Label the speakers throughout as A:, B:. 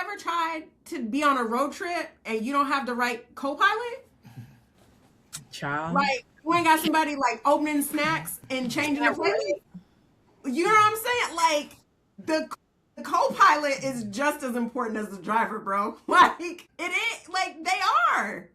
A: ever tried to be on a road trip and you don't have the right co-pilot?
B: Child.
A: Like, you ain't got somebody like opening snacks and changing the
B: Yeah, right.
A: playlist? You know what I'm saying? Like, the co-pilot is just as important as the driver, bro. Like, it is, like, they are.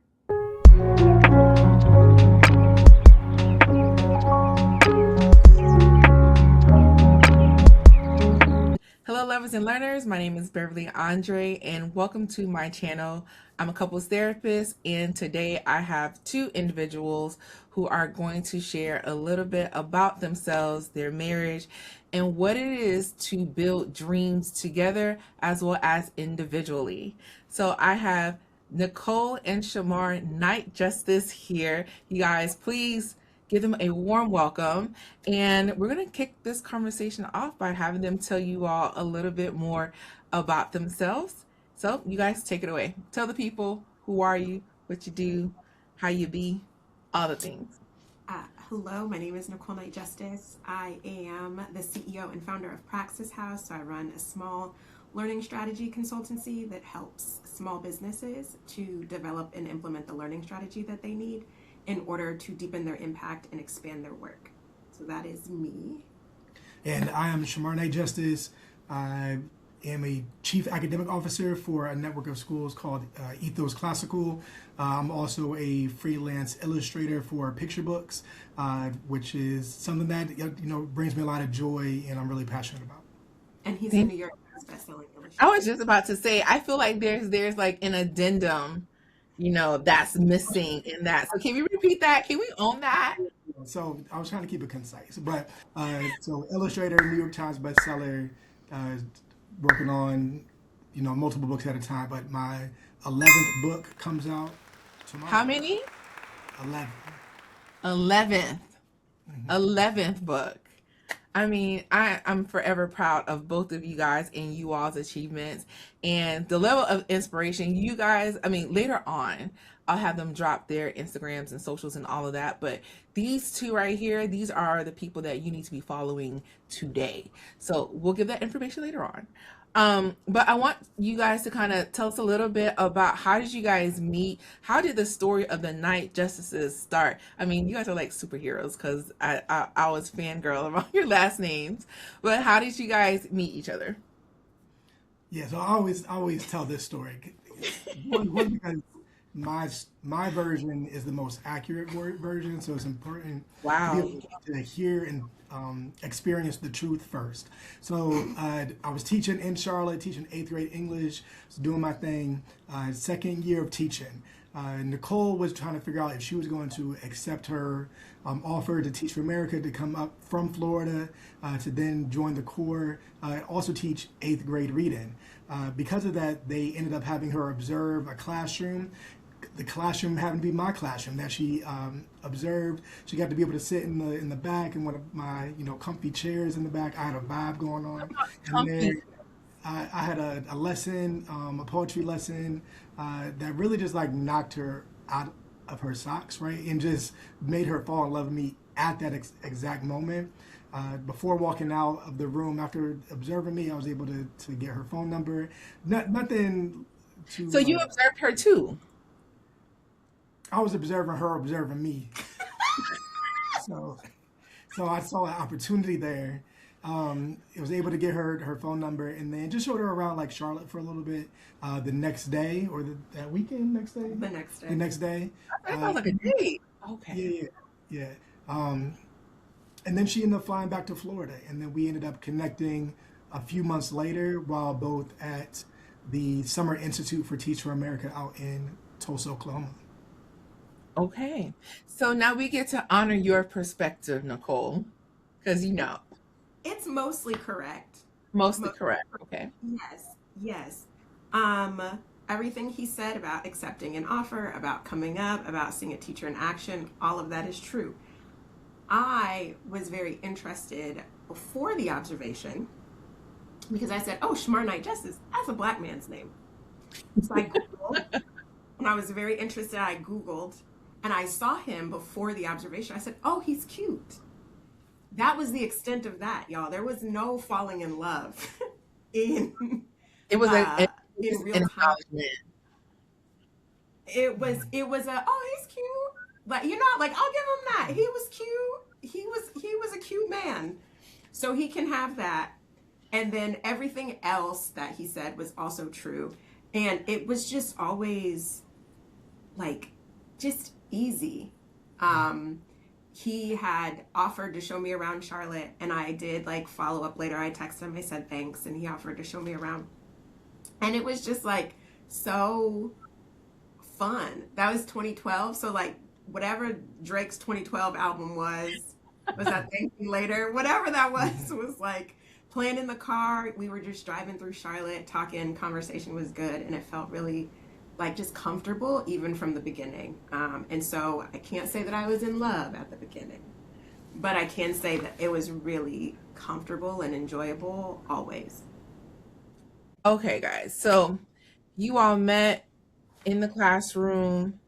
B: Hello, lovers and learners. My name is Beverley Andre, and welcome to my channel. I'm a couples therapist, and today I have two individuals who are going to share a little bit about themselves, their marriage, and what it is to build dreams together as well as individually. So I have Nicole and Shamar Knight Justice here. You guys, please give them a warm welcome. And we're going to kick this conversation off by having them tell you all a little bit more about themselves. So you guys take it away. Tell the people, who are you, what you do, how you be, all the things.
A: Hello, my name is Nicole Knight Justice. I am the CEO and founder of Praxis House. So I run a small learning strategy consultancy that helps small businesses to develop and implement the learning strategy that they need in order to deepen their impact and expand their work. So that is me.
C: And I am Shamar Knight Justice. I am a chief academic officer for a network of schools called Ethos Classical. I'm also a freelance illustrator for picture books, which is something that brings me a lot of joy and I'm really passionate about.
A: And he's a New York Times bestselling illustrator.
B: I was just about to say, I feel like there's like an addendum, that's missing in that. So can we repeat that? Can we own that?
C: So I was trying to keep it concise, but so illustrator, New York Times bestseller, working on multiple books at a time. But my 11th book comes out tomorrow.
B: How many?
C: 11.
B: 11th. 11th book. I mean, I'm forever proud of both of you guys and you all's achievements and the level of inspiration you guys, later on, I'll have them drop their Instagrams and socials and all of that. But these two right here, these are the people that you need to be following today. So we'll give that information later on. But I want you guys to kind of tell us a little bit about how did you guys meet? How did the story of the Knight Justices start? I mean, you guys are like superheroes because I was fangirl about your last names. But how did you guys meet each other?
C: Yeah, so I always tell this story. One because my version is the most accurate version, so it's important
B: Wow.
C: to be able to hear and experience the truth first. So I was teaching in Charlotte, teaching 8th grade English, was doing my thing, second year of teaching. Nicole was trying to figure out if she was going to accept her offer to teach for America, to come up from Florida, to then join the Corps, also teach 8th grade reading. Because of that, they ended up having her observe a classroom. The classroom happened to be my classroom that she observed. She got to be able to sit in the back in one of my comfy chairs in the back. I had a vibe going on, and then I had a lesson, a poetry lesson that really just like knocked her out of her socks, right, and just made her fall in love with me at that exact moment. Before walking out of the room, after observing me, I was able to get her phone number. Nothing to.
B: So you observed her too.
C: I was observing her, observing me. so I saw an opportunity there. I was able to get her phone number and then just showed her around like Charlotte for a little bit. The next day or that weekend, next day.
A: The next day.
C: The next day.
B: That sounds like a date. Okay.
C: Yeah. And then she ended up flying back to Florida, and then we ended up connecting a few months later while both at the Summer Institute for Teach for America out in Tulsa, Oklahoma.
B: Okay. So now we get to honor your perspective, Nicole, because
A: It's mostly correct.
B: mostly correct. Okay.
A: Yes. Everything he said about accepting an offer, about coming up, about seeing a teacher in action, all of that is true. I was very interested before the observation because I said, oh, Shamar Knight Justice, that's a black man's name. So I Googled, and I was very interested. I Googled, and I saw him before the observation. I said, oh, he's cute. That was the extent of that, y'all. There was no falling in love.
B: It was
A: in
B: Just
A: real
B: an
A: time.
B: acknowledgement.
A: It was a, oh, he's cute. Like, like, I'll give him that. He was cute. He was a cute man. So he can have that. And then everything else that he said was also true. And it was just always like just easy. He had offered to show me around Charlotte, and I did like follow up later. I texted him, I said thanks, and he offered to show me around. And it was just like so fun. That was 2012. So like whatever Drake's 2012 album was that Thank You Later, whatever that was like playing in the car. We were just driving through Charlotte, talking, conversation was good, and it felt really like just comfortable even from the beginning. And so I can't say that I was in love at the beginning, but I can say that it was really comfortable and enjoyable always.
B: Okay, guys. So you all met in the classroom,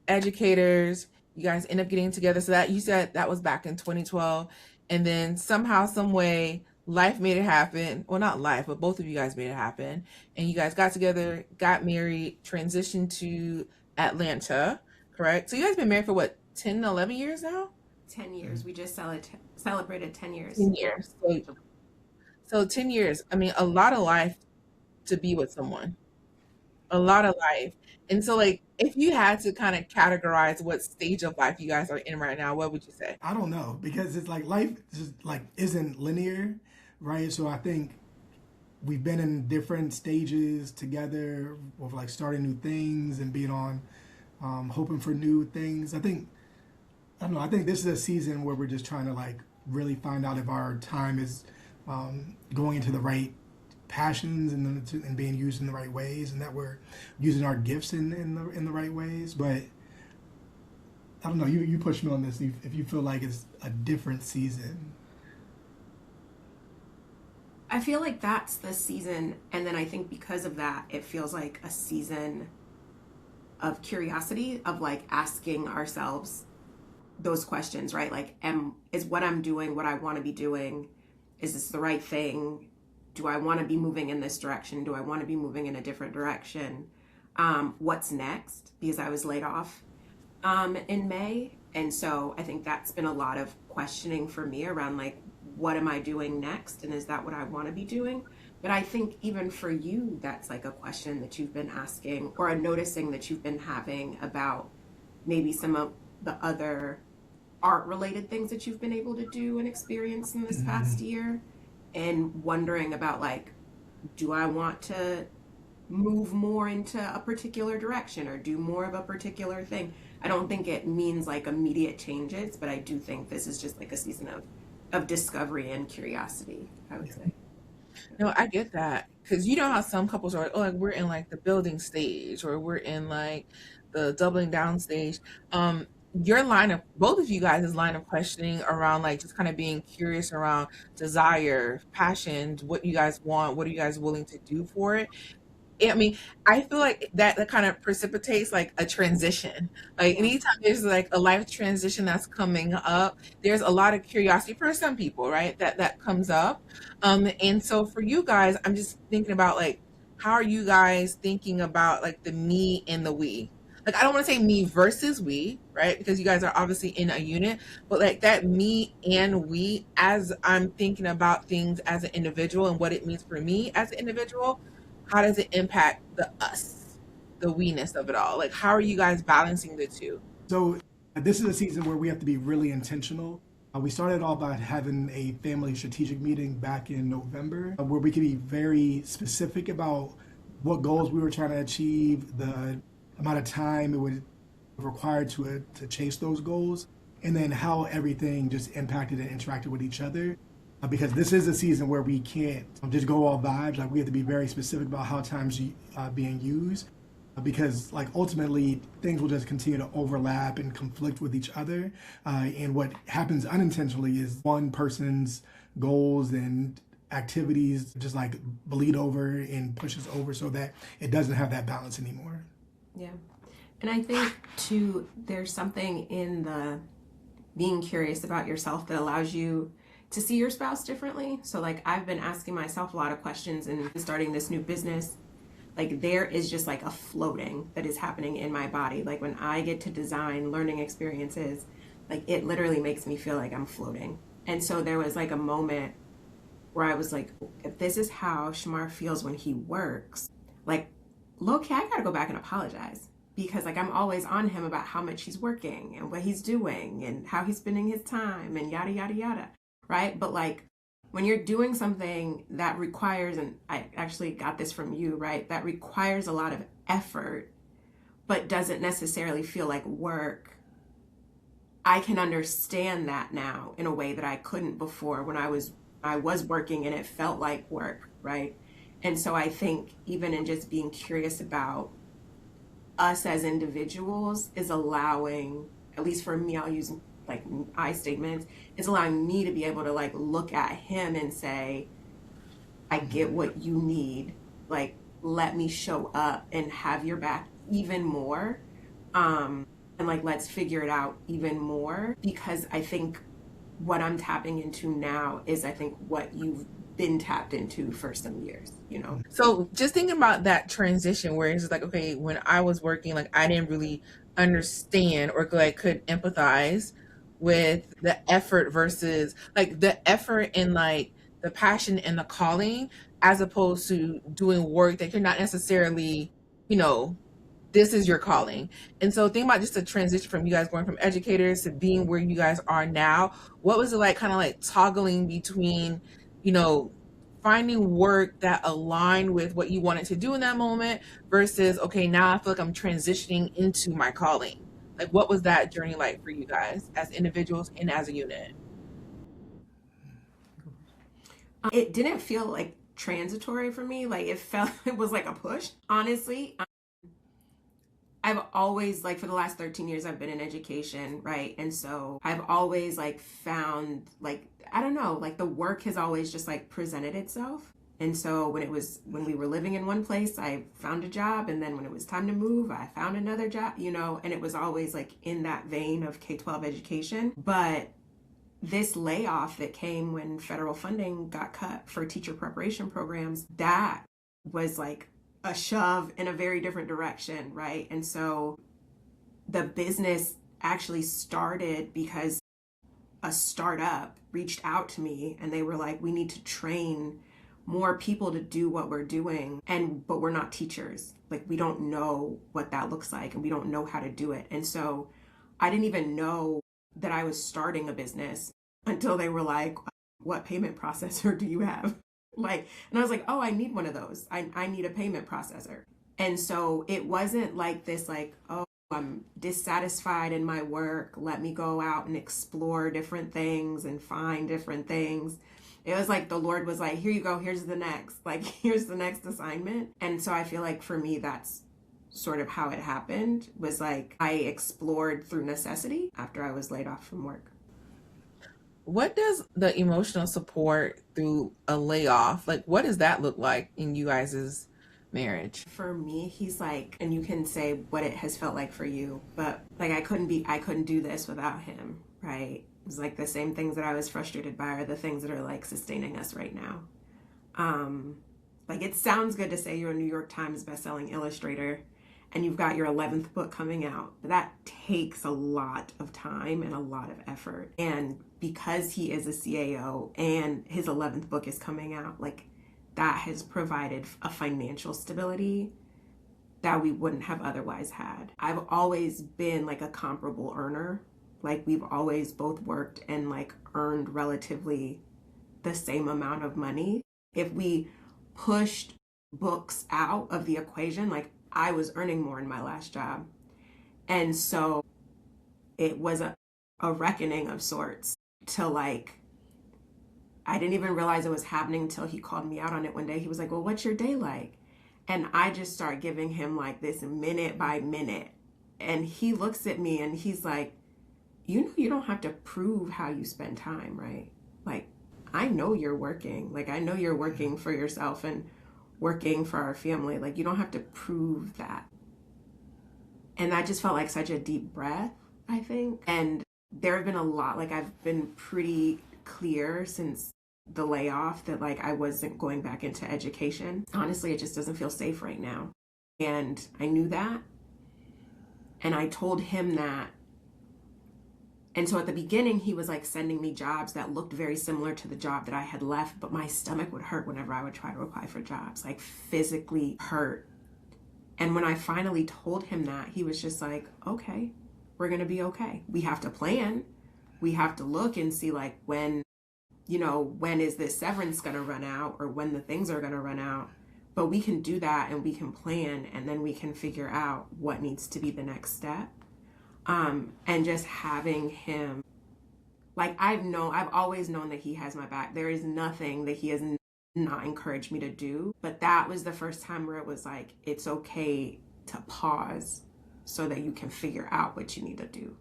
B: educators, you guys end up getting together. So that you said that was back in 2012. And then somehow, some way, life made it happen. Well, not life, but both of you guys made it happen. And you guys got together, got married, transitioned to Atlanta, correct? So you guys been married for what, 10, 11 years now?
A: 10 years. We just celebrated 10 years.
B: 10 years. So 10 years. I mean, a lot of life to be with someone. A lot of life. And so, like, if you had to kind of categorize what stage of life you guys are in right now, what would you say?
C: I don't know because it's like life just like isn't linear, right? So I think we've been in different stages together of like starting new things and being on, hoping for new things. I don't know. I think this is a season where we're just trying to like really find out if our time is going into the right passions and being used in the right ways, and that we're using our gifts in the right ways. But I don't know. You push me on this if you feel like it's a different season.
A: I feel like that's the season, and then I think because of that, it feels like a season of curiosity, of like asking ourselves those questions, right? Like, is what I'm doing what I want to be doing? Is this the right thing? Do I want to be moving in this direction? Do I want to be moving in a different direction? What's next? Because I was laid off in May. And so I think that's been a lot of questioning for me around like, what am I doing next? And is that what I want to be doing? But I think even for you, that's like a question that you've been asking or a noticing that you've been having about maybe some of the other art related things that you've been able to do and experience in this past year, and wondering about like, do I want to move more into a particular direction or do more of a particular thing? I don't think it means like immediate changes, but I do think this is just like a season of discovery and curiosity, I would say.
B: No, I get that. Because you know how some couples are like, oh, like we're in like the building stage or we're in like the doubling down stage. Your line of both of you guys' line of questioning around like just kind of being curious around desire, passions, what you guys want, what are you guys willing to do for it? I mean, I feel like that kind of precipitates like a transition. Like
A: Yeah.
B: anytime there's like a life transition that's coming up, there's a lot of curiosity for some people, right? That comes up. And so for you guys, I'm just thinking about like how are you guys thinking about like the me and the we? Like I don't want to say me versus we, right? Because you guys are obviously in a unit, but like that me and we as I'm thinking about things as an individual and what it means for me as an individual, how does it impact the us, the we-ness of it all? Like, how are you guys balancing the two?
C: So this is a season where we have to be really intentional. We started off by having a family strategic meeting back in November, where we could be very specific about what goals we were trying to achieve, the amount of time it would require to chase those goals, and then how everything just impacted and interacted with each other. Because this is a season where we can't just go all vibes. Like we have to be very specific about how time's being used, because like ultimately things will just continue to overlap and conflict with each other. And what happens unintentionally is one person's goals and activities just like bleed over and pushes over so that it doesn't have that balance anymore.
A: Yeah. And I think too, there's something in the being curious about yourself that allows you to see your spouse differently. So like I've been asking myself a lot of questions and starting this new business Like there is just like a floating that is happening in my body. Like when I get to design learning experiences, like it literally makes me feel like I'm floating. And so there was like a moment where I was like, if this is how Shamar feels when he works, like low-key, I gotta go back and apologize. Because like I'm always on him about how much he's working and what he's doing and how he's spending his time and yada yada yada. Right? But like when you're doing something that requires, and I actually got this from you, right? That requires a lot of effort, but doesn't necessarily feel like work. I can understand that now in a way that I couldn't before when I was working and it felt like work, right? And so I think even in just being curious about us as individuals is allowing, at least for me, I'll use like I statements, is allowing me to be able to like look at him and say, I get what you need. Like, let me show up and have your back even more. And like, let's figure it out even more. Because I think what I'm tapping into now is, I think, what you've been tapped into for some years, you know?
B: So just thinking about that transition where it's just like, okay, when I was working, like I didn't really understand or like could empathize with the effort versus like the effort and like the passion and the calling as opposed to doing work that you're not necessarily, you know, this is your calling. And so think about just the transition from you guys going from educators to being where you guys are now. What was it like kind of like toggling between, you know, finding work that aligned with what you wanted to do in that moment versus, okay, now I feel like I'm transitioning into my calling. Like what was that journey like for you guys as individuals and as a unit?
A: It didn't feel like transitory for me. Like it felt, it was like a push, honestly. I've always, like, for the last 13 years, I've been in education, right? And so I've always, like, found, like, I don't know, like, the work has always just, like, presented itself. And so when we were living in one place, I found a job. And then when it was time to move, I found another job, you know, and it was always, like, in that vein of K-12 education. But this layoff that came when federal funding got cut for teacher preparation programs, that was, like, a shove in a very different direction, right? And so the business actually started because a startup reached out to me and they were like, we need to train more people to do what we're doing, but we're not teachers. Like we don't know what that looks like and we don't know how to do it. And so I didn't even know that I was starting a business until they were like, what payment processor do you have? Like, and I was like, oh, I need one of those. I need a payment processor. And so it wasn't like this, like, oh, I'm dissatisfied in my work. Let me go out and explore different things and find different things. It was like the Lord was like, here you go. Here's the next, like, here's the next assignment. And so I feel like for me, that's sort of how it happened, was like I explored through necessity after I was laid off from work.
B: What does the emotional support through a layoff, like what does that look like in you guys' marriage?
A: For me, he's like, and you can say what it has felt like for you, but like I couldn't do this without him, right? It's like the same things that I was frustrated by are the things that are like sustaining us right now. Like it sounds good to say you're a New York Times bestselling illustrator and you've got your 11th book coming out, but that takes a lot of time and a lot of effort. And because he is a CAO and his 11th book is coming out, like that has provided a financial stability that we wouldn't have otherwise had. I've always been like a comparable earner. Like we've always both worked and like earned relatively the same amount of money. If we pushed books out of the equation, like I was earning more in my last job. And so it was a reckoning of sorts to like, I didn't even realize it was happening until he called me out on it one day. He was like, well, what's your day like? And I just start giving him like this minute by minute. And he looks at me and he's like, you know, you don't have to prove how you spend time, right? Like, I know you're working. Like, I know you're working for yourself and working for our family. Like, you don't have to prove that. And that just felt like such a deep breath, I think. And there have been a lot, like, I've been pretty clear since the layoff, that like I wasn't going back into education. Honestly, it just doesn't feel safe right now. And I knew that. And I told him that. And so at the beginning, he was like sending me jobs that looked very similar to the job that I had left, but my stomach would hurt whenever I would try to apply for jobs, like physically hurt. And when I finally told him that, he was just like, okay, we're going to be okay. We have to plan. We have to look and see like when is this severance going to run out, or when the things are going to run out. But we can do that, and we can plan, and then we can figure out what needs to be the next step. And just having him, like I've always known that he has my back. There is nothing that he has not encouraged me to do. But that was the first time where it was like, it's okay to pause so that you can figure out what you need to do.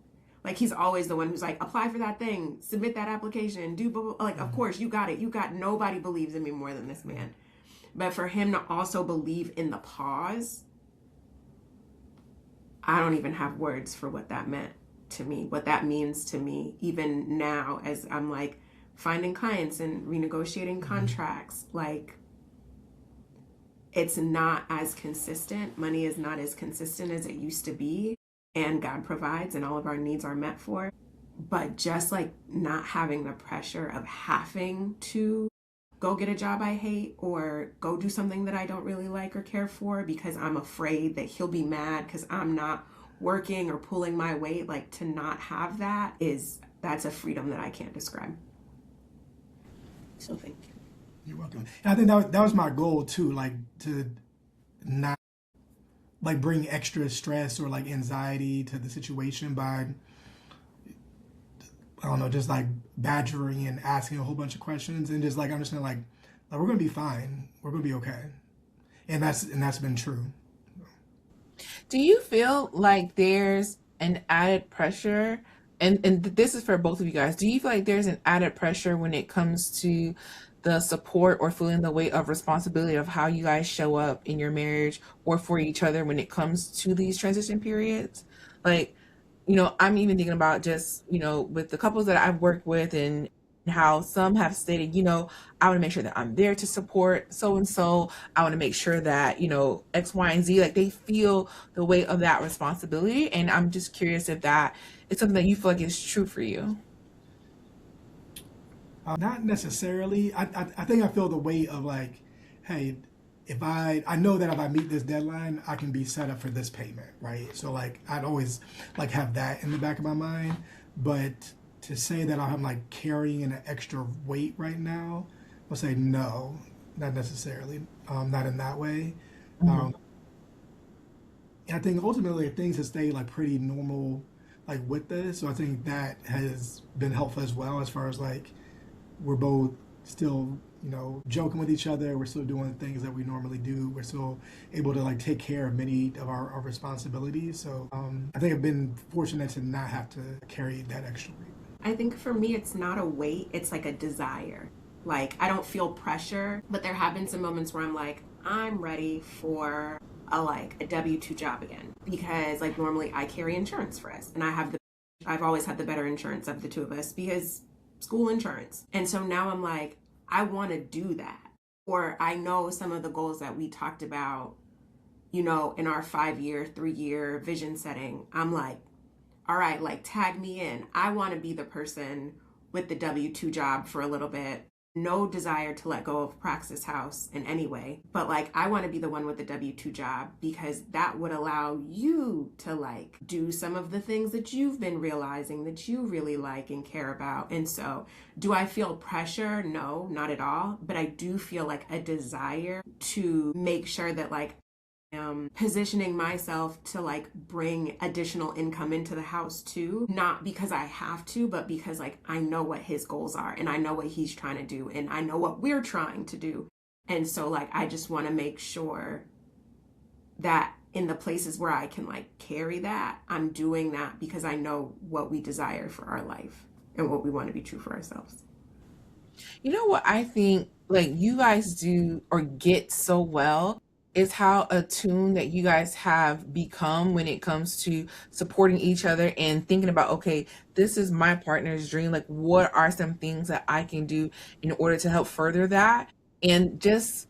A: Like he's always the one who's like, apply for that thing, submit that application, do blah, blah, blah. Like, of course, you got it. Nobody believes in me more than this man. But for him to also believe in the pause, I don't even have words for what that meant to me, what that means to me, even now as I'm like finding clients and renegotiating contracts. Like, it's not as consistent. Money is not as consistent as it used to be. And God provides, and all of our needs are met for. But just like not having the pressure of having to go get a job I hate, or go do something that I don't really like or care for because I'm afraid that he'll be mad because I'm not working or pulling my weight, like to not have that's a freedom that I can't describe. So thank you.
C: You're welcome. And I think that was my goal too, like to not like bring extra stress or like anxiety to the situation by, I don't know, just like badgering and asking a whole bunch of questions, and just like understanding like we're gonna be fine, we're gonna be okay, and that's been true.
B: Do you feel like there's an added pressure, and this is for both of you guys, do you feel like there's an added pressure when it comes to the support or feeling the weight of responsibility of how you guys show up in your marriage or for each other when it comes to these transition periods? Like, I'm even thinking about just, with the couples that I've worked with, and how some have stated, I want to make sure that I'm there to support so and so. I want to make sure that, X, Y, and Z, like they feel the weight of that responsibility. And I'm just curious if that is something that you feel like is true for you.
C: Not necessarily. I think I feel the weight of like, hey, if I know that if I meet this deadline, I can be set up for this payment, right? So like I'd always like have that in the back of my mind. But to say that I'm like carrying an extra weight right now, I'll say no, not necessarily. Not in that way. And I think ultimately things have stayed like pretty normal, like with this. So I think that has been helpful as well, as far as like we're both still, joking with each other. We're still doing things that we normally do. We're still able to like take care of many of our responsibilities. So I think I've been fortunate to not have to carry that extra weight.
A: I think for me, it's not a weight, it's like a desire. Like, I don't feel pressure, but there have been some moments where I'm like, I'm ready for a W-2 job again. Because like normally I carry insurance for us, and I've always had the better insurance of the two of us because school insurance. And so now I'm like, I want to do that. Or I know some of the goals that we talked about, in our 5-year, 3-year vision setting. I'm like, all right, like tag me in. I want to be the person with the W-2 job for a little bit. No desire to let go of Praxis House in any way, but like I want to be the one with the W-2 job, because that would allow you to like do some of the things that you've been realizing that you really like and care about. And so do I feel pressure? No, not at all. But I do feel like a desire to make sure that like positioning myself to like bring additional income into the house too, not because I have to, but because like I know what his goals are, and I know what he's trying to do, and I know what we're trying to do. And so like I just want to make sure that in the places where I can like carry that, I'm doing that because I know what we desire for our life and what we want to be true for ourselves.
B: You know what I think like you guys do or get so well is how attuned that you guys have become when it comes to supporting each other and thinking about, okay, this is my partner's dream. Like, what are some things that I can do in order to help further that? And just,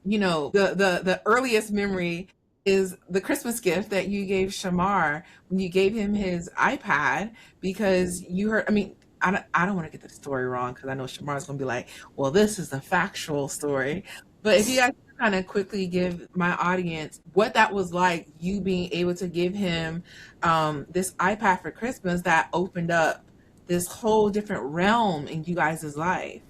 B: the earliest memory is the Christmas gift that you gave Shamar when you gave him his iPad, because you heard, I mean, I don't want to get the story wrong because I know Shamar's going to be like, well, this is a factual story. But if you guys kind of quickly give my audience what that was like, you being able to give him this iPad for Christmas that opened up this whole different realm in you guys' life.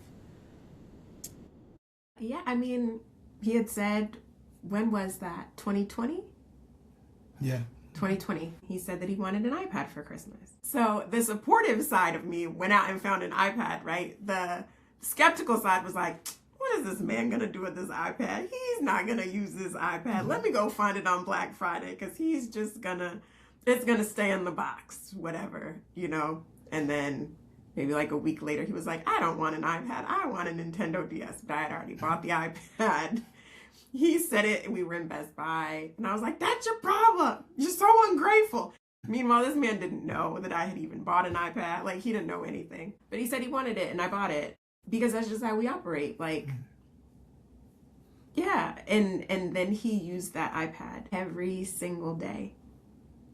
A: Yeah, I mean, he had said, when was that? 2020?
C: Yeah.
A: 2020. He said that he wanted an iPad for Christmas. So the supportive side of me went out and found an iPad, right? The skeptical side was like, what is this man gonna do with this iPad? He's not gonna use this iPad. Let me go find it on Black Friday because he's just it's gonna stay in the box, whatever, And then maybe like a week later, he was like, I don't want an iPad. I want a Nintendo DS. But I had already bought the iPad. He said it, and we were in Best Buy. And I was like, that's your problem. You're so ungrateful. Meanwhile, this man didn't know that I had even bought an iPad. Like, he didn't know anything. But he said he wanted it, and I bought it. Because that's just how we operate. Like, yeah. And then he used that iPad every single day.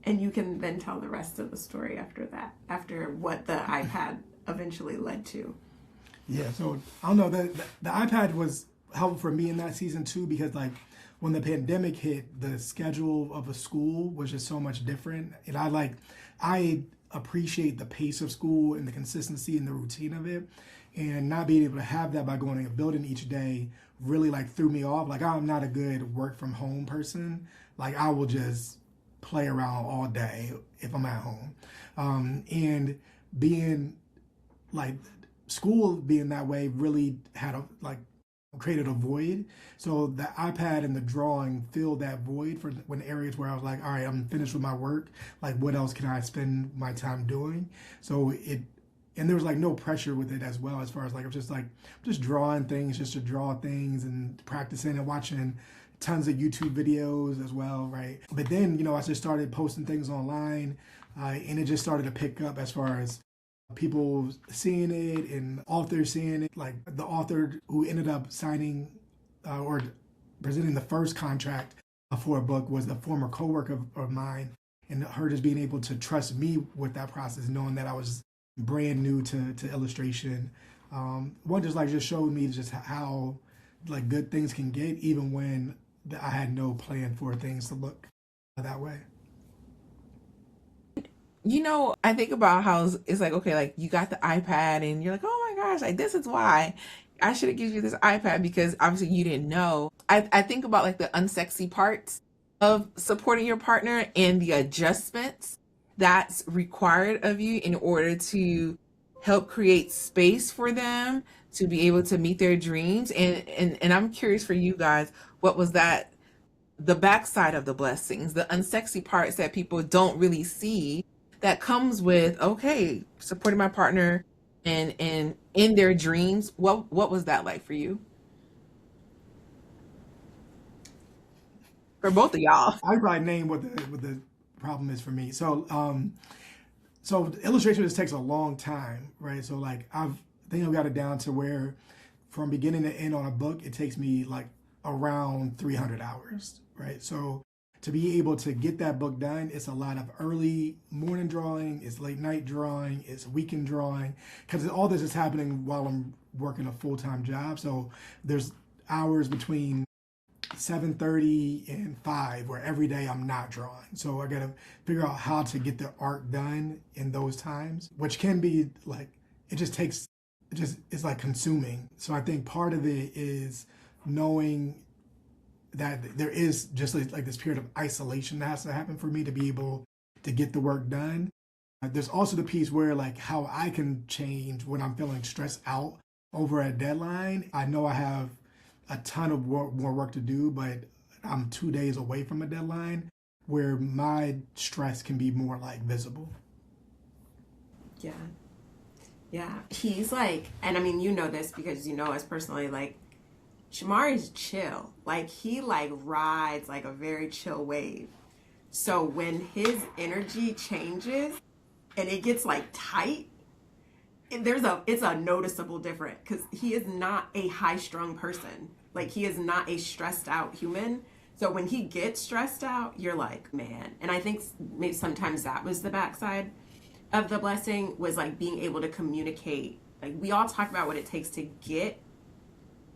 A: And you can then tell the rest of the story after that, after what the iPad eventually led to.
C: Yeah, so I don't know, the iPad was helpful for me in that season too, because like when the pandemic hit, the schedule of a school was just so much different. And I appreciate the pace of school and the consistency and the routine of it. And not being able to have that by going to a building each day really like threw me off. Like, I'm not a good work from home person. Like, I will just play around all day if I'm at home. And being like, school being that way really created a void. So the iPad and the drawing filled that void for when areas where I was like, all right, I'm finished with my work. Like, what else can I spend my time doing? And there was like no pressure with it as well, as far as like, I'm just drawing things just to draw things and practicing and watching tons of YouTube videos as well, right? But then, I just started posting things online, and it just started to pick up as far as people seeing it and authors seeing it. Like, the author who ended up signing or presenting the first contract for a book was a former coworker of mine, and her just being able to trust me with that process, knowing that I was brand new to illustration. One just showed me just how like good things can get, even when I had no plan for things to look that way.
B: I think about how it's like, okay, like you got the iPad and you're like, oh my gosh, like this is why I should have given you this iPad, because obviously you didn't know. I think about like the unsexy parts of supporting your partner and the adjustments that's required of you in order to help create space for them to be able to meet their dreams. And I'm curious for you guys, what was that, the backside of the blessings, the unsexy parts that people don't really see, that comes with, okay, supporting my partner and in their dreams. What was that like for you? For both of y'all.
C: I probably name what the problem is for me. So illustration just takes a long time, right? So like I think I've got it down to where from beginning to end on a book, it takes me like around 300 hours, right? So to be able to get that book done, it's a lot of early morning drawing, it's late night drawing, it's weekend drawing, because all this is happening while I'm working a full-time job. So there's hours between 7:30 and 5 where every day I'm not drawing. So I gotta figure out how to get the art done in those times, which can be like, it's like consuming. So I think part of it is knowing that there is just like this period of isolation that has to happen for me to be able to get the work done. There's also the piece where like how I can change when I'm feeling stressed out over a deadline. I know I have a ton of more work to do, but I'm 2 days away from a deadline where my stress can be more like visible.
A: Yeah. Yeah. He's like, and I mean, you know this because you know us personally, like, Shamar is chill. Like he like rides like a very chill wave. So when his energy changes and it gets like tight, it's a noticeable difference because he is not a high strung person. Like he is not a stressed out human. So when he gets stressed out, you're like, man. And I think maybe sometimes that was the backside of the blessing, was like being able to communicate. Like we all talk about what it takes to get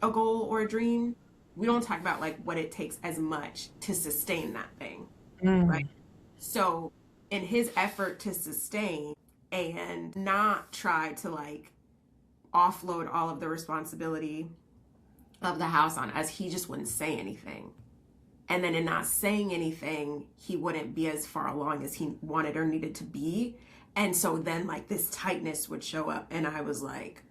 A: a goal or a dream. We don't talk about like what it takes as much to sustain that thing, right?
B: Mm.
A: So in his effort to sustain and not try to like offload all of the responsibility of the house on us, he just wouldn't say anything. And then in not saying anything, he wouldn't be as far along as he wanted or needed to be. And so then like this tightness would show up and I was like,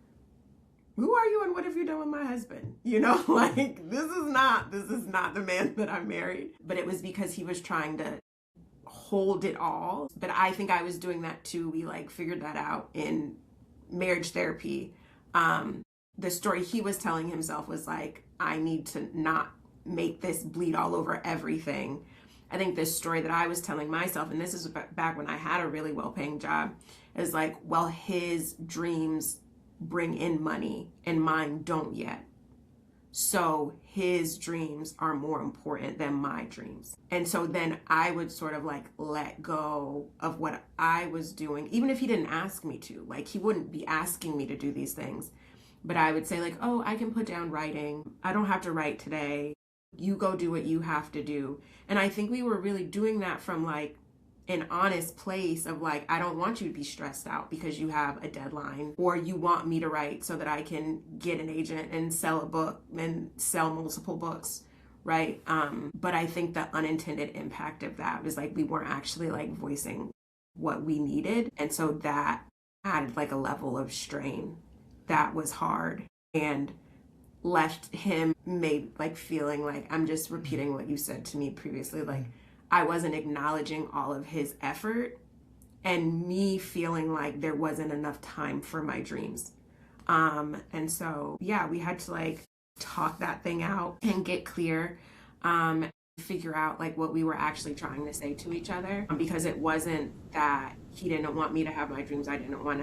A: who are you and what have you done with my husband? You know, like this is not the man that I married. But it was because he was trying to hold it all. But I think I was doing that too. We like figured that out in marriage therapy. The story he was telling himself was like, I need to not make this bleed all over everything. I think this story that I was telling myself, and this is back when I had a really well-paying job, is like, well, his dreams bring in money and mine don't yet. So his dreams are more important than my dreams. And so then I would sort of like let go of what I was doing, even if he didn't ask me to. Like he wouldn't be asking me to do these things. But I would say like, oh, I can put down writing. I don't have to write today. You go do what you have to do. And I think we were really doing that from like an honest place of like, I don't want you to be stressed out because you have a deadline, or you want me to write so that I can get an agent and sell a book and sell multiple books, right? But I think the unintended impact of that was like we weren't actually like voicing what we needed. And so that added like a level of strain that was hard and left him made like feeling like, I'm just repeating what you said to me previously, like I wasn't acknowledging all of his effort and me feeling like there wasn't enough time for my dreams. And so, yeah, we had to like talk that thing out and get clear, figure out like what we were actually trying to say to each other, because it wasn't that he didn't want me to have my dreams. I didn't want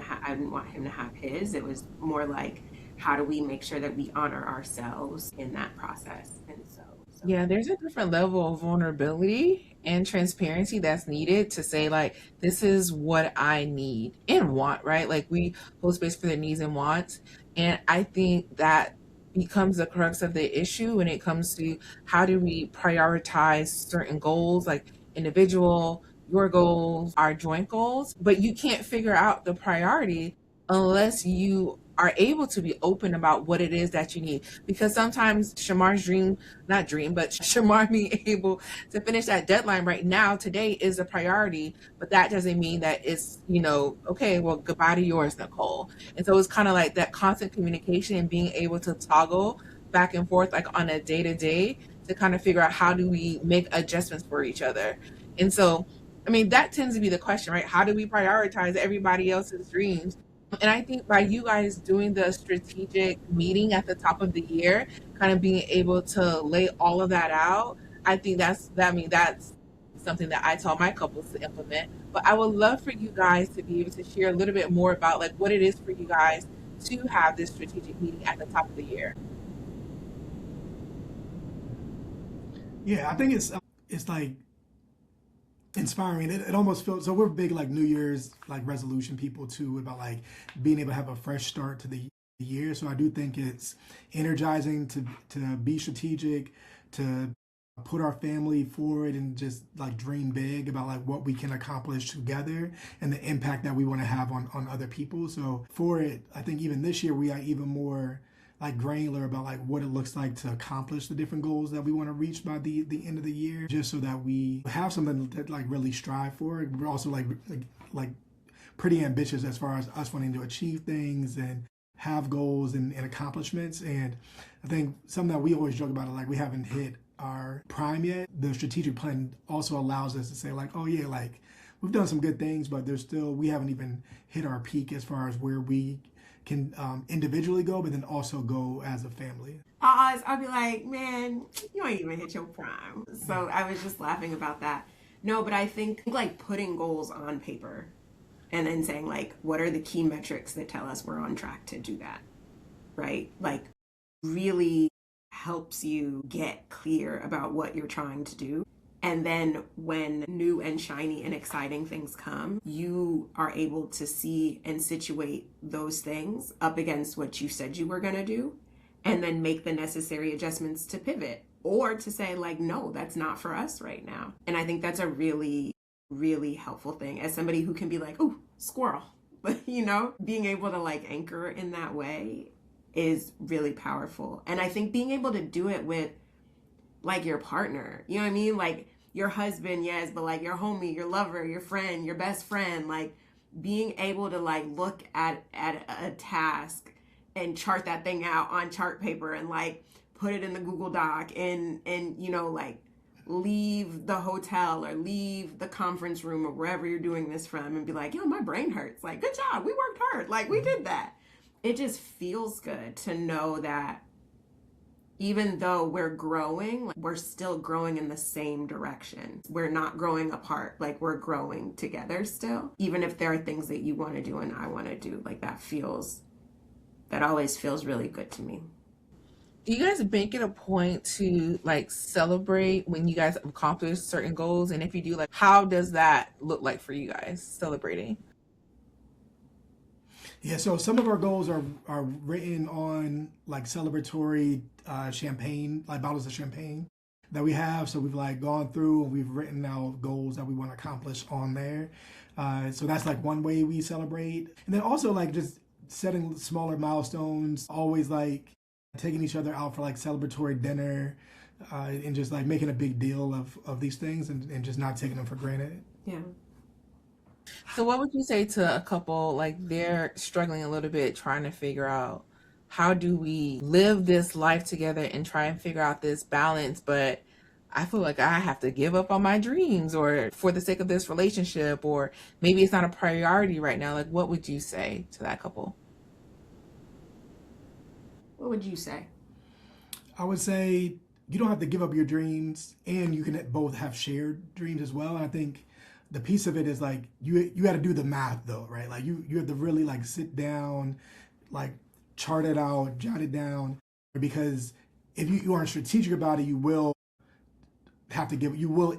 A: him to have his. It was more like, how do we make sure that we honor ourselves in that process? And so.
B: Yeah, there's a different level of vulnerability and transparency that's needed to say, like, this is what I need and want, right? Like, we hold space for their needs and wants. And I think that becomes the crux of the issue when it comes to how do we prioritize certain goals, like individual, your goals, our joint goals. But you can't figure out the priority unless you are able to be open about what it is that you need. Because sometimes Shamar's dream, not dream, but Shamar being able to finish that deadline right now, today, is a priority. But that doesn't mean that it's, okay, well, goodbye to yours, Nicole. And so it's kind of like that constant communication and being able to toggle back and forth, like on a day to day, to kind of figure out how do we make adjustments for each other. And so, I mean, that tends to be the question, right? How do we prioritize everybody else's dreams? And I think by you guys doing the strategic meeting at the top of the year, kind of being able to lay all of that out, I think that's something that I tell my couples to implement. But I would love for you guys to be able to share a little bit more about like what it is for you guys to have this strategic meeting at the top of the year.
C: Yeah, I think it's like inspiring. It almost feels so. We're big like New Year's like resolution people too, about like being able to have a fresh start to the year. So I do think it's energizing to be strategic, to put our family forward and just like dream big about like what we can accomplish together and the impact that we want to have on other people. So for it, I think even this year we are even more like granular about like what it looks like to accomplish the different goals that we want to reach by the end of the year, just so that we have something that like really strive for. We're also like pretty ambitious as far as us wanting to achieve things and have goals and accomplishments. And I think something that we always joke about it, like we haven't hit our prime yet. The strategic plan also allows us to say like, oh yeah, like we've done some good things, but we haven't even hit our peak as far as where we can individually go, but then also go as a family.
A: I'll be like, man, you ain't even hit your prime. So I was just laughing about that. No, but I think like putting goals on paper and then saying like, what are the key metrics that tell us we're on track to do that, right? Like really helps you get clear about what you're trying to do. And then when new and shiny and exciting things come, you are able to see and situate those things up against what you said you were going to do, and then make the necessary adjustments to pivot or to say like, no, that's not for us right now. And I think that's a really, really helpful thing as somebody who can be like, oh, squirrel, but being able to like anchor in that way is really powerful. And I think being able to do it with like your partner, you know what I mean? Like your husband, yes, but like your homie, your lover, your friend, your best friend, like being able to like look at a task and chart that thing out on chart paper and like put it in the Google Doc and like leave the hotel or leave the conference room or wherever you're doing this from and be like, yo, my brain hurts. Like, good job. We worked hard. Like we did that. It just feels good to know that even though we're growing, we're still growing in the same direction. We're not growing apart, like we're growing together still. Even if there are things that you want to do and I want to do, like that always feels really good to me.
B: Do you guys make it a point to like celebrate when you guys accomplish certain goals? And if you do, like, how does that look like for you guys celebrating?
C: Yeah, so some of our goals are written on like celebratory champagne, like bottles of champagne that we have. So we've like gone through and we've written out goals that we want to accomplish on there. So that's like one way we celebrate. And then also like just setting smaller milestones, always like taking each other out for like celebratory dinner and just like making a big deal of these things and just not taking them for granted.
A: Yeah.
B: So what would you say to a couple like they're struggling a little bit trying to figure out how do we live this life together and try and figure out this balance, but I feel like I have to give up on my dreams or for the sake of this relationship, or maybe it's not a priority right now. Like, what would you say to that couple?
A: What would you say?
C: I would say you don't have to give up your dreams, and you can both have shared dreams as well. And I think the piece of it is like you got to do the math though, right? Like you have to really like sit down, like chart it out, jot it down, because if you aren't strategic about it, you will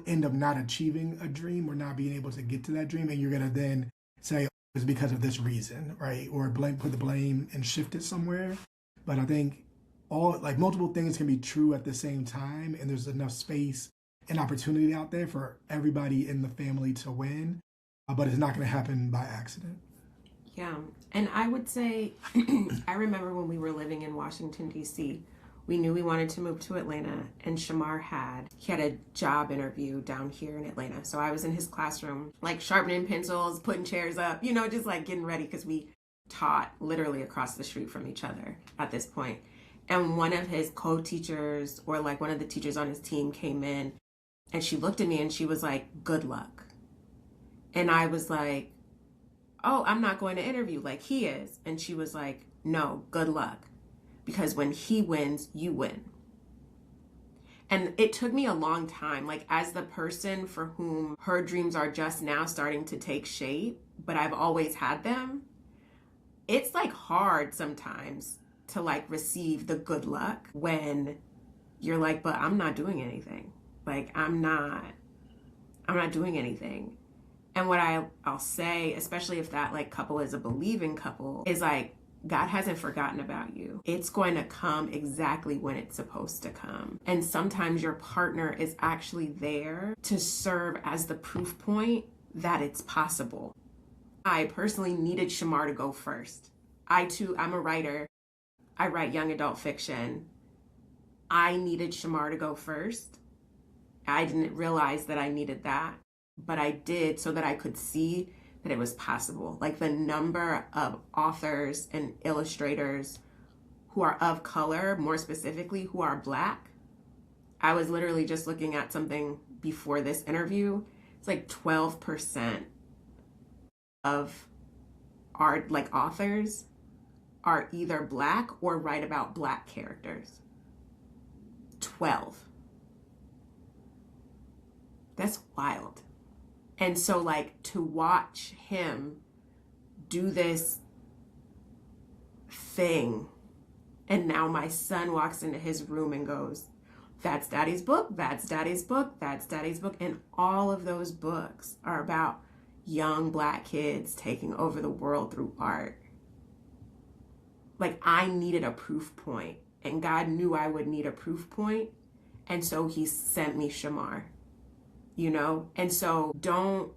C: end up not achieving a dream or not being able to get to that dream, and you're gonna then say, oh, it's because of this reason, right? Or put the blame and shift it somewhere. But I think multiple things can be true at the same time, and there's enough space and opportunity out there for everybody in the family to win, but it's not going to happen by accident.
A: Yeah, and I would say, I remember when we were living in Washington, D.C., we knew we wanted to move to Atlanta, and Shamar had a job interview down here in Atlanta. So I was in his classroom, like sharpening pencils, putting chairs up, just like getting ready, because we taught literally across the street from each other at this point. And one of his co-teachers, or like one of the teachers on his team, came in and she looked at me and she was like, good luck. And I was like, oh, I'm not going to interview like he is. And she was like, no, good luck. Because when he wins, you win. And it took me a long time, like as the person for whom her dreams are just now starting to take shape, but I've always had them. It's like hard sometimes to like receive the good luck when you're like, but I'm not doing anything. Like I'm not doing anything. And what I'll say, especially if that like couple is a believing couple, is like, God hasn't forgotten about you. It's going to come exactly when it's supposed to come. And sometimes your partner is actually there to serve as the proof point that it's possible. I personally needed Shamar to go first. I'm a writer. I write young adult fiction. I needed Shamar to go first. I didn't realize that I needed that, but I did so that I could see that it was possible. Like the number of authors and illustrators who are of color, more specifically, who are Black. I was literally just looking at something before this interview. It's like 12% of art, like authors, are either Black or write about Black characters. 12. That's wild. And so, like, to watch him do this thing, and now my son walks into his room and goes, that's Daddy's book, that's Daddy's book, that's Daddy's book. And all of those books are about young Black kids taking over the world through art. Like, I needed a proof point, and God knew I would need a proof point, and so he sent me Shamar, you know? And so don't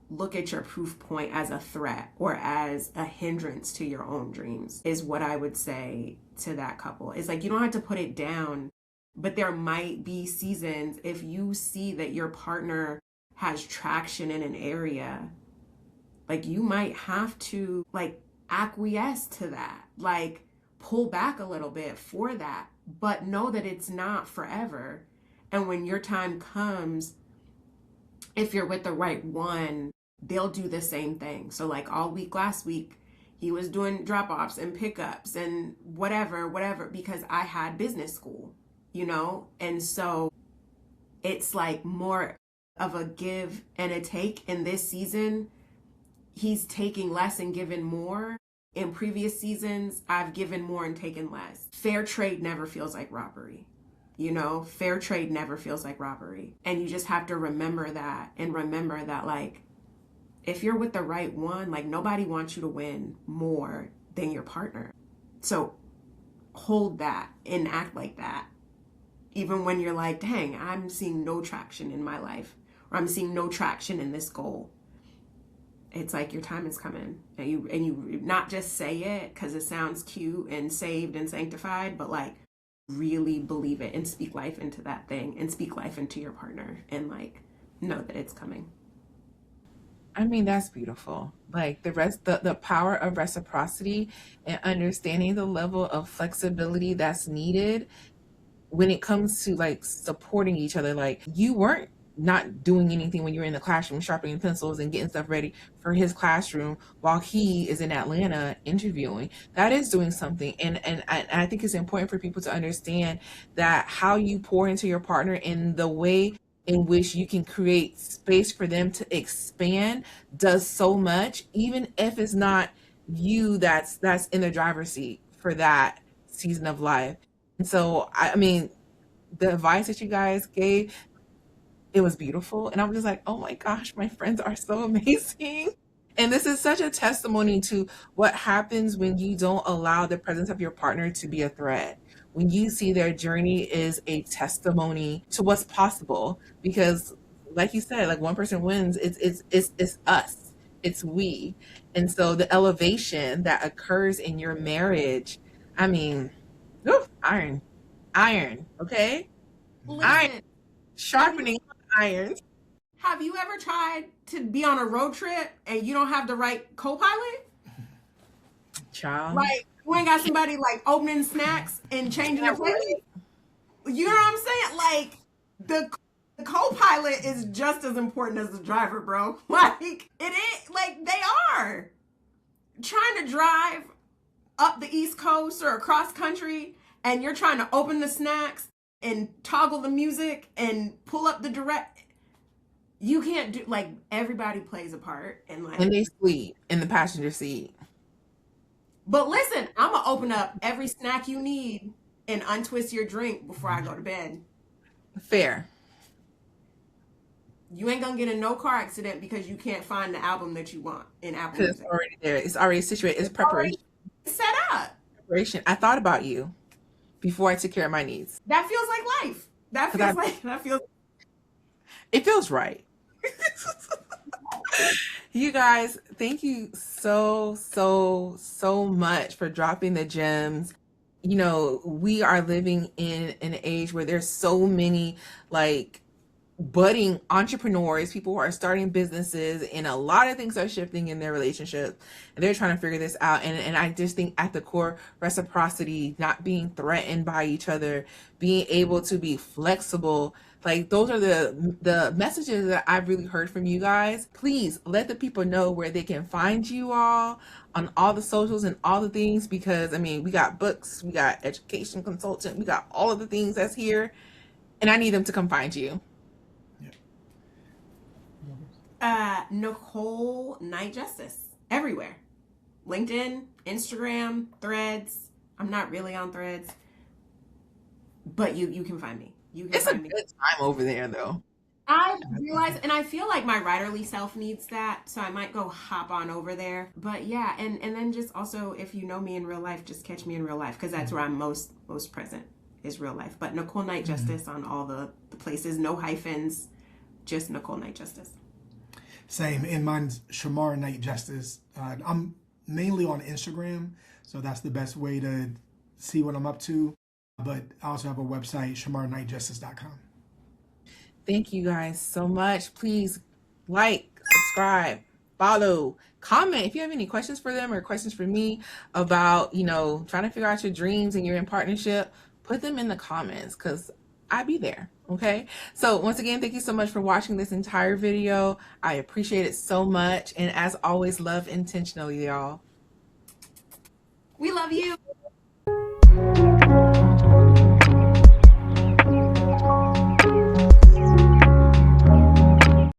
A: look at your proof point as a threat or as a hindrance to your own dreams, is what I would say to that couple. It's like, you don't have to put it down, but there might be seasons if you see that your partner has traction in an area, like, you might have to, like, acquiesce to that, like, pull back a little bit for that, but know that it's not forever. And when your time comes, if you're with the right one, they'll do the same thing. So, like, all week last week, he was doing drop-offs and pickups and whatever, because I had business school, you know? And so it's like more of a give and a take in this season. He's taking less and giving more. In previous seasons, I've given more and taken less. Fair trade never feels like robbery. You know, fair trade never feels like robbery. And you just have to remember that, and remember that, like, if you're with the right one, like, nobody wants you to win more than your partner. So hold that and act like that. Even when you're like, dang, I'm seeing no traction in my life, or I'm seeing no traction in this goal. It's like, your time is coming, and you not just say it because it sounds cute and saved and sanctified, but, like, really believe it and speak life into that thing, and speak life into your partner, and, like, know that it's coming.
B: I mean, that's beautiful. Like, the power of reciprocity and understanding the level of flexibility that's needed when it comes to, like, supporting each other. Like, you weren't not doing anything when you were in the classroom, sharpening pencils and getting stuff ready for his classroom while he is in Atlanta interviewing. That is doing something. And I think it's important for people to understand that how you pour into your partner in the way in which you can create space for them to expand does so much, even if it's not you that's in the driver's seat for that season of life. And so, I mean, the advice that you guys gave, it was beautiful. And I'm just like, oh my gosh, my friends are so amazing. And this is such a testimony to what happens when you don't allow the presence of your partner to be a threat. When you see their journey is a testimony to what's possible. Because, like you said, like, one person wins, it's us, it's we. And so the elevation that occurs in your marriage, I mean, iron, okay? Iron,
A: Listen,
B: sharpening irons.
A: have you ever tried to be on a road trip and you don't have the right co-pilot?
B: Child.
A: Like, you ain't got somebody, like, opening snacks and changing your plate? You know what I'm saying? Like, the co-pilot is just as important as the driver, bro. Like, it is, like, they are. Trying to drive up the East Coast or across country, and you're trying to open the snacks and toggle the music and pull up the direct. You can't do, like, everybody plays a part, and, like,
B: And they sleep in the passenger seat.
A: but listen, I'm gonna open up every snack you need and untwist your drink before I go to bed.
B: Fair.
A: You ain't gonna get in no car accident because you can't find the album that you want in Apple
B: Because it's
A: Music.
B: already there. It's already situated. It's preparation.
A: Set up.
B: Preparation. I thought about you before I took care of my needs.
A: That feels like life.
B: It feels right. You guys, thank you so much for dropping the gems. You know, we are living in an age where there's so many, like, budding entrepreneurs, people who are starting businesses, and a lot of things are shifting in their relationships, and they're trying to figure this out. And I just think at the core, reciprocity, not being threatened by each other, being able to be flexible, like those are the messages that I've really heard from you guys. Please let the people know where they can find you all on all the socials and all the things, because I mean, we got books, we got education consultant, we got all of the things that's here, and I need them to come find you.
A: Nicole Knight Justice everywhere. LinkedIn, Instagram, Threads. I'm not really on Threads, but you can find me. You can
B: It's a
A: find me.
B: good time over there, though.
A: I realize, and I feel like my writerly self needs that, so I might go hop on over there. But yeah, and then just also, if you know me in real life, just catch me in real life, because that's where I'm most present, is real life. But Nicole Knight Justice on all the places, no hyphens, just Nicole Knight Justice.
C: Same, and mine's Shamar Knight Justice. I'm mainly on Instagram, so that's the best way to see what I'm up to. But I also have a website, shamarknightjustice.com.
B: Thank you guys so much. Please like, subscribe, follow, comment if you have any questions for them or questions for me about, trying to figure out your dreams and you're in partnership. Put them in the comments, because I'll be there. Okay. So once again, thank you so much for watching this entire video. I appreciate it so much. And as always, love intentionally, y'all.
A: We love you.